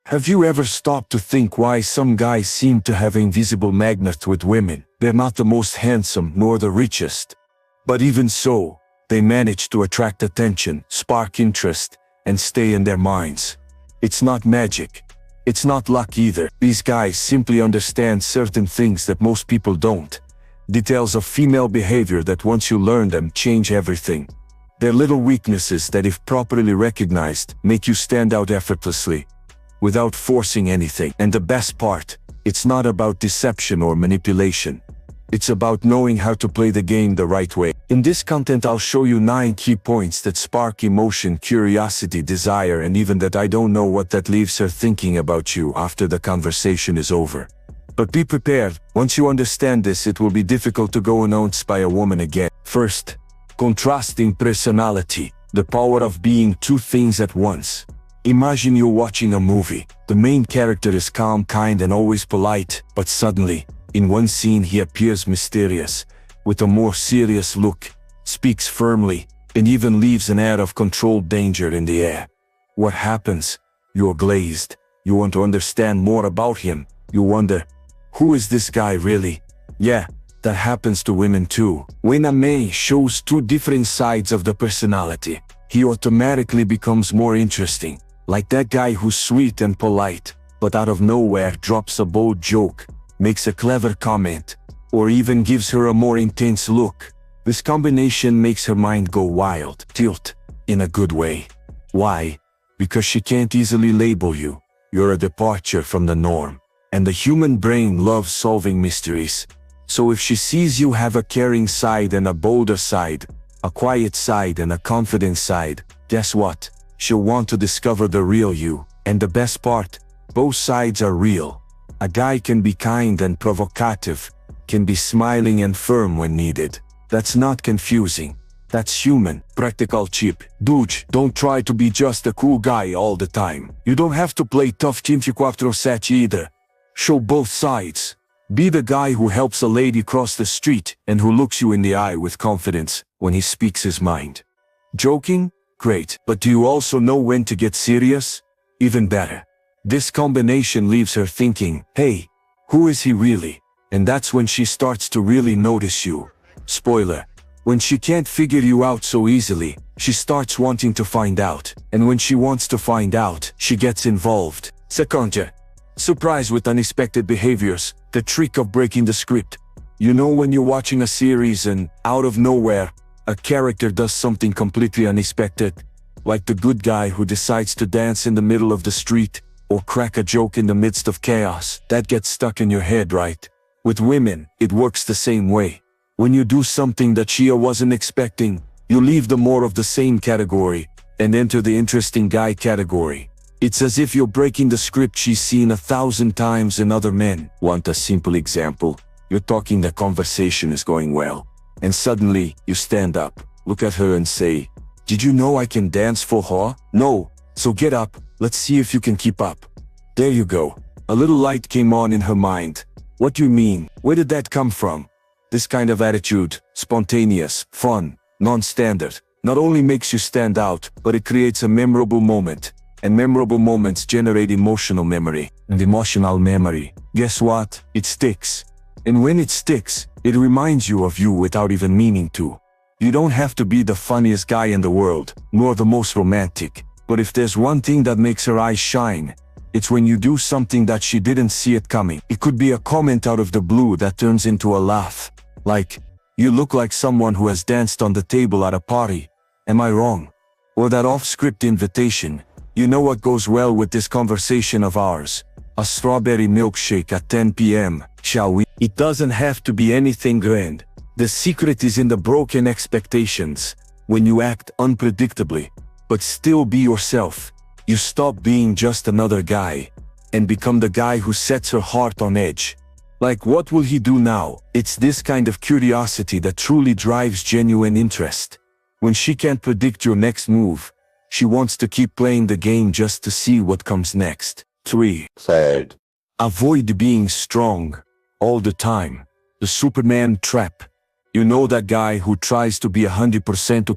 Have you ever stopped to think why some guys seem to have invisible magnets with women? They're not the most handsome nor the richest. But even so, they manage to attract attention, spark interest, and stay in their minds. It's not magic. It's not luck either. These guys simply understand certain things that most people don't. Details of female behavior that once you learn them change everything. They're little weaknesses that, if properly recognized, make you stand out effortlessly, without forcing anything. And the best part, it's not about deception or manipulation. It's about knowing how to play the game the right way. In this content, I'll show you 9 key points that spark emotion, curiosity, desire, and even that I don't know what that leaves her thinking about you after the conversation is over. But be prepared, once you understand this, it will be difficult to go unnoticed by a woman again. First, contrasting personality, the power of being two things at once. Imagine you're watching a movie. The main character is calm, kind, and always polite, but suddenly, in one scene he appears mysterious, with a more serious look, speaks firmly, and even leaves an air of controlled danger in the air. What happens? You're glazed. You want to understand more about him. You wonder, who is this guy really? Yeah, that happens to women too. When a man shows two different sides of the personality, he automatically becomes more interesting. Like that guy who's sweet and polite, but out of nowhere drops a bold joke, makes a clever comment, or even gives her a more intense look. This combination makes her mind go wild, tilt, in a good way. Why? Because she can't easily label you. You're a departure from the norm. And the human brain loves solving mysteries. So if she sees you have a caring side and a bolder side, a quiet side and a confident side, guess what? She'll want to discover the real you. And the best part, both sides are real. A guy can be kind and provocative, can be smiling and firm when needed. That's not confusing. That's human. Practical cheap. Dude, don't try to be just a cool guy all the time. You don't have to play tough 24/7 either. Show both sides. Be the guy who helps a lady cross the street and who looks you in the eye with confidence when he speaks his mind. Joking? Great. But do you also know when to get serious? Even better. This combination leaves her thinking, hey, who is he really? And that's when she starts to really notice you. Spoiler. When she can't figure you out so easily, she starts wanting to find out. And when she wants to find out, she gets involved. Second, surprise with unexpected behaviors, the trick of breaking the script. You know when you're watching a series and, out of nowhere, a character does something completely unexpected, like the good guy who decides to dance in the middle of the street, or crack a joke in the midst of chaos. That gets stuck in your head, right? With women, it works the same way. When you do something that she wasn't expecting, you leave the more of the same category, and enter the interesting guy category. It's as if you're breaking the script she's seen 1,000 times in other men. Want a simple example? You're talking, the conversation is going well. And suddenly, you stand up, look at her and say, did you know I can dance for her? No, so get up, let's see if you can keep up. There you go. A little light came on in her mind. What do you mean? Where did that come from? This kind of attitude, spontaneous, fun, non-standard, not only makes you stand out, but it creates a memorable moment. And memorable moments generate emotional memory. And emotional memory, guess what? It sticks. And when it sticks, it reminds you of you without even meaning to. You don't have to be the funniest guy in the world, nor the most romantic. But if there's one thing that makes her eyes shine, it's when you do something that she didn't see it coming. It could be a comment out of the blue that turns into a laugh. Like, you look like someone who has danced on the table at a party. Am I wrong? Or that off-script invitation. You know what goes well with this conversation of ours? A strawberry milkshake at 10 p.m., shall we? It doesn't have to be anything grand. The secret is in the broken expectations. When you act unpredictably, but still be yourself, you stop being just another guy, and become the guy who sets her heart on edge. Like, what will he do now? It's this kind of curiosity that truly drives genuine interest. When she can't predict your next move, she wants to keep playing the game just to see what comes next. 3. Third, Avoid being strong all the time. The Superman trap. You know that guy who tries to be 100% too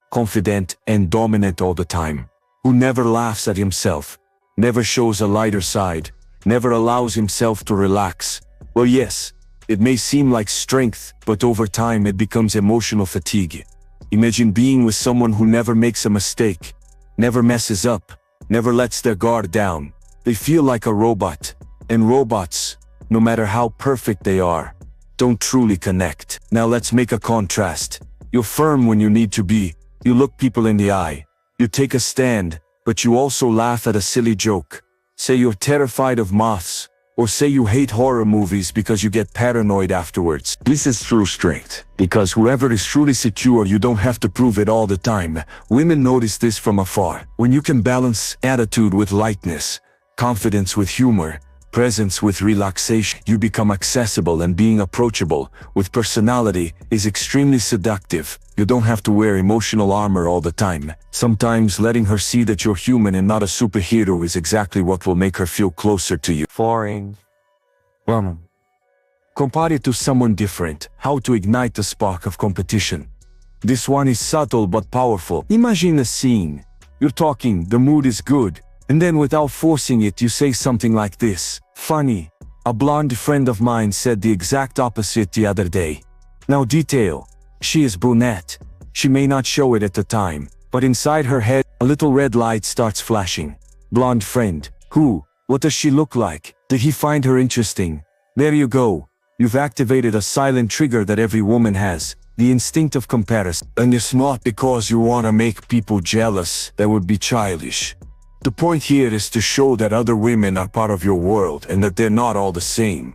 confident and dominant all the time. Who never laughs at himself, never shows a lighter side, never allows himself to relax. Well, yes, it may seem like strength, but over time it becomes emotional fatigue. Imagine being with someone who never makes a mistake, never messes up, never lets their guard down. They feel like a robot. And robots, no matter how perfect they are, don't truly connect. Now let's make a contrast. You're firm when you need to be. You look people in the eye. You take a stand, but you also laugh at a silly joke. Say you're terrified of moths, or say you hate horror movies because you get paranoid afterwards. This is true strength, because whoever is truly secure, you don't have to prove it all the time. Women notice this from afar. When you can balance attitude with lightness, confidence with humor, presence with relaxation, you become accessible, and being approachable with personality is extremely seductive. You don't have to wear emotional armor all the time. Sometimes letting her see that you're human and not a superhero is exactly what will make her feel closer to you. Foreign. Compare it to someone different. How to ignite the spark of competition. This one is subtle but powerful. Imagine a scene. You're talking, the mood is good, and then without forcing it you say something like this. Funny. A blonde friend of mine said the exact opposite the other day. Now detail. She is brunette. She may not show it at the time, but inside her head, a little red light starts flashing. Blonde friend. Who? What does she look like? Did he find her interesting? There you go. You've activated a silent trigger that every woman has. The instinct of comparison. And it's not because you want to make people jealous. That would be childish. The point here is to show that other women are part of your world and that they're not all the same.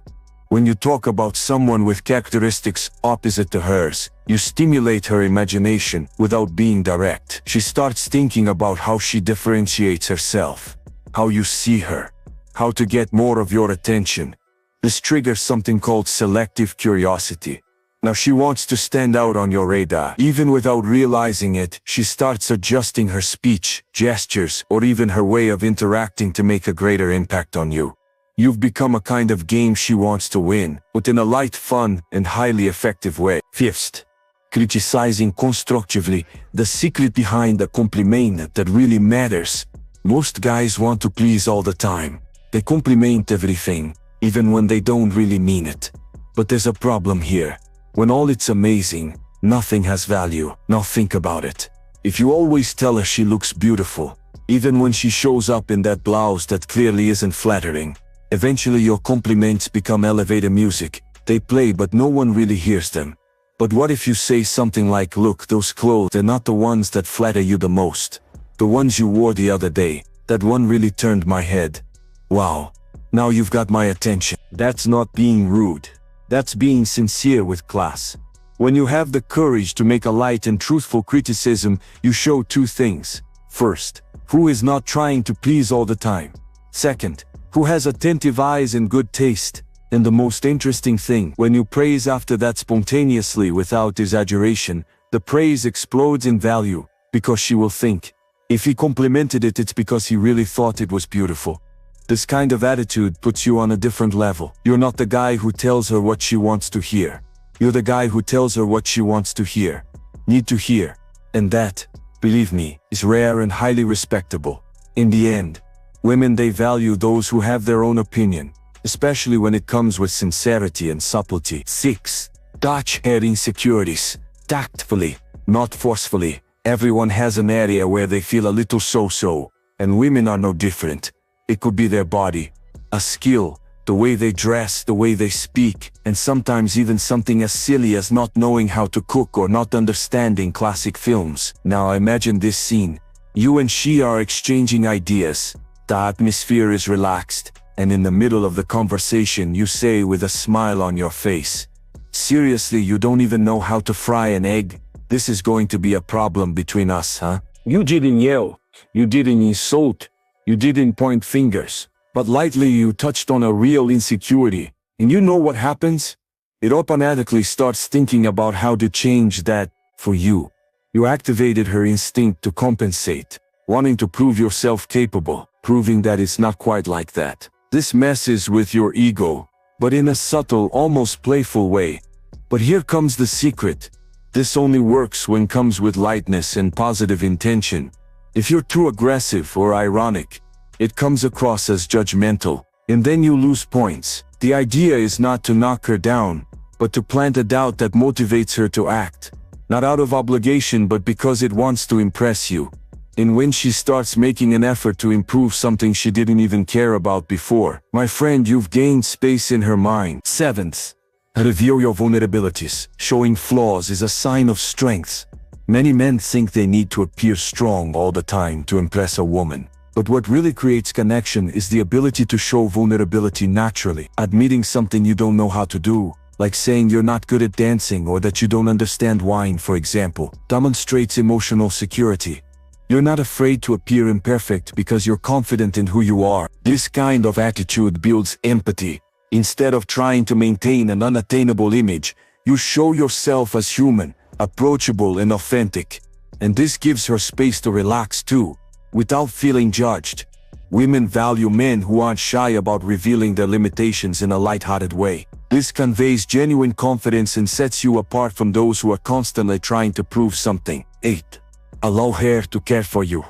When you talk about someone with characteristics opposite to hers, you stimulate her imagination without being direct. She starts thinking about how she differentiates herself, how you see her, how to get more of your attention. This triggers something called selective curiosity. Now she wants to stand out on your radar. Even without realizing it, she starts adjusting her speech, gestures, or even her way of interacting to make a greater impact on you. You've become a kind of game she wants to win, but in a light, fun, and highly effective way. Fifth, criticizing constructively. The secret behind the compliment that really matters. Most guys want to please all the time. They compliment everything, even when they don't really mean it. But there's a problem here. When all it's amazing, nothing has value. Now think about it. If you always tell her she looks beautiful, even when she shows up in that blouse that clearly isn't flattering, eventually your compliments become elevator music. They play but no one really hears them. But what if you say something like, look, those clothes, they're not the ones that flatter you the most. The ones you wore the other day, that one really turned my head. Wow, now you've got my attention. That's not being rude. That's being sincere with class. When you have the courage to make a light and truthful criticism, you show two things. First, who is not trying to please all the time. Second, who has attentive eyes and good taste. And the most interesting thing, when you praise after that spontaneously without exaggeration, the praise explodes in value, because she will think, if he complimented it, it's because he really thought it was beautiful. This kind of attitude puts you on a different level. You're not the guy who tells her what she wants to hear. You're the guy who tells her what she wants to hear, need to hear. And that, believe me, is rare and highly respectable. In the end, women, they value those who have their own opinion, especially when it comes with sincerity and subtlety. 6. Touch her insecurities. Tactfully, not forcefully. Everyone has an area where they feel a little so-so, and women are no different. It could be their body, a skill, the way they dress, the way they speak, and sometimes even something as silly as not knowing how to cook or not understanding classic films. Now imagine this scene. You and she are exchanging ideas. The atmosphere is relaxed, and in the middle of the conversation you say with a smile on your face, seriously, you don't even know how to fry an egg? This is going to be a problem between us, huh? You didn't yell, you didn't insult, you didn't point fingers, but lightly you touched on a real insecurity. And you know what happens? It automatically starts thinking about how to change that for you. You activated her instinct to compensate, wanting to prove yourself capable, proving that it's not quite like that. This messes with your ego, but in a subtle, almost playful way. But here comes the secret. This only works when comes with lightness and positive intention. If you're too aggressive or ironic, it comes across as judgmental, and then you lose points. The idea is not to knock her down, but to plant a doubt that motivates her to act, not out of obligation but because it wants to impress you. And when she starts making an effort to improve something she didn't even care about before, my friend, you've gained space in her mind. 7th, reveal your vulnerabilities. Showing flaws is a sign of strength. Many men think they need to appear strong all the time to impress a woman. But what really creates connection is the ability to show vulnerability naturally. Admitting something you don't know how to do, like saying you're not good at dancing or that you don't understand wine, for example, demonstrates emotional security. You're not afraid to appear imperfect because you're confident in who you are. This kind of attitude builds empathy. Instead of trying to maintain an unattainable image, you show yourself as human, approachable and authentic. And this gives her space to relax too, without feeling judged. Women value men who aren't shy about revealing their limitations in a lighthearted way. This conveys genuine confidence and sets you apart from those who are constantly trying to prove something. 8. Allow her to care for you.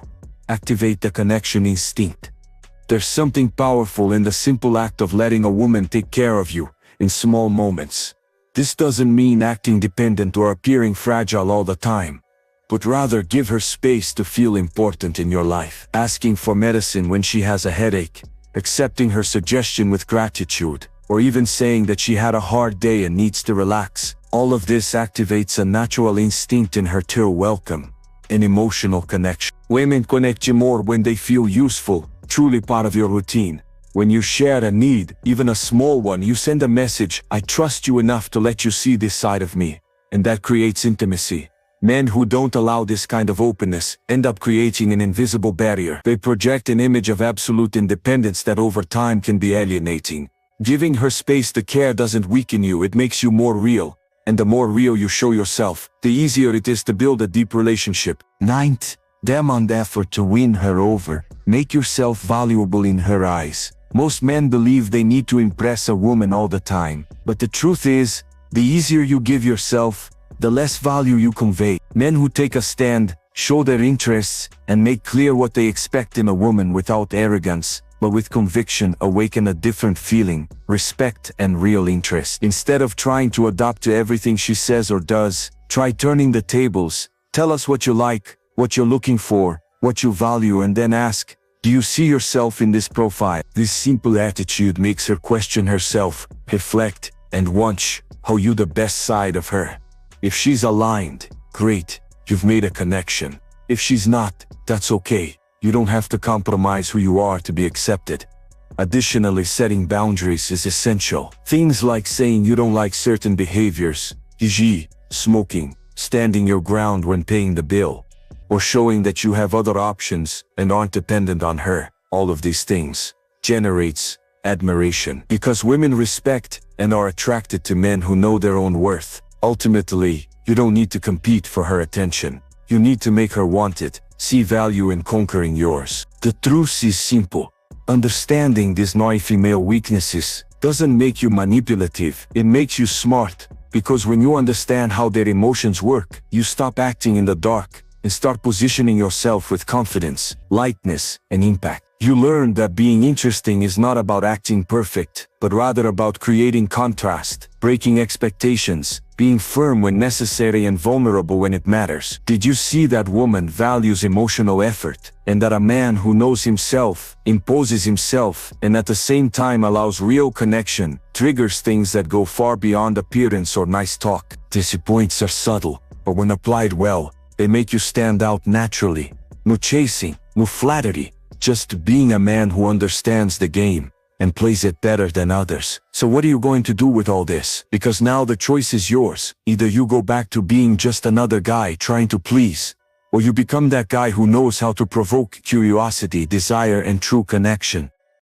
Activate the connection instinct. There's something powerful in the simple act of letting a woman take care of you, in small moments. This doesn't mean acting dependent or appearing fragile all the time, but rather give her space to feel important in your life. Asking for medicine when she has a headache, accepting her suggestion with gratitude, or even saying that she had a hard day and needs to relax. All of this activates a natural instinct in her to welcome an emotional connection. Women connect you more when they feel useful, truly part of your routine. When you share a need, even a small one, you send a message, I trust you enough to let you see this side of me. And that creates intimacy. Men who don't allow this kind of openness end up creating an invisible barrier. They project an image of absolute independence that over time can be alienating. Giving her space to care doesn't weaken you, it makes you more real. And the more real you show yourself, the easier it is to build a deep relationship. 9th, demand effort to win her over. Make yourself valuable in her eyes. Most men believe they need to impress a woman all the time, but the truth is, the easier you give yourself, the less value you convey. Men who take a stand, show their interests, and make clear what they expect in a woman without arrogance, but with conviction, awaken a different feeling, respect and real interest. Instead of trying to adapt to everything she says or does, try turning the tables. Tell us what you like, what you're looking for, what you value, and then ask, do you see yourself in this profile? This simple attitude makes her question herself, reflect, and watch how you the best side of her. If she's aligned, great, you've made a connection. If she's not, that's okay. You don't have to compromise who you are to be accepted. Additionally, setting boundaries is essential. Things like saying you don't like certain behaviors, e.g., smoking, standing your ground when paying the bill, or showing that you have other options and aren't dependent on her. All of these things generates admiration because women respect and are attracted to men who know their own worth. Ultimately, you don't need to compete for her attention. You need to make her want it, see value in conquering yours. The truth is simple. Understanding these female weaknesses doesn't make you manipulative, it makes you smart. Because when you understand how their emotions work, you stop acting in the dark and start positioning yourself with confidence, lightness, and impact. You learn that being interesting is not about acting perfect, but rather about creating contrast, breaking expectations, being firm when necessary and vulnerable when it matters. Did you see that woman values emotional effort, and that a man who knows himself, imposes himself, and at the same time allows real connection, triggers things that go far beyond appearance or nice talk? These points are subtle, but when applied well, they make you stand out naturally. No chasing, no flattery, just being a man who understands the game and plays it better than others. So what are you going to do with all this? Because now the choice is yours. Either you go back to being just another guy trying to please, or you become that guy who knows how to provoke curiosity, desire, and true connection.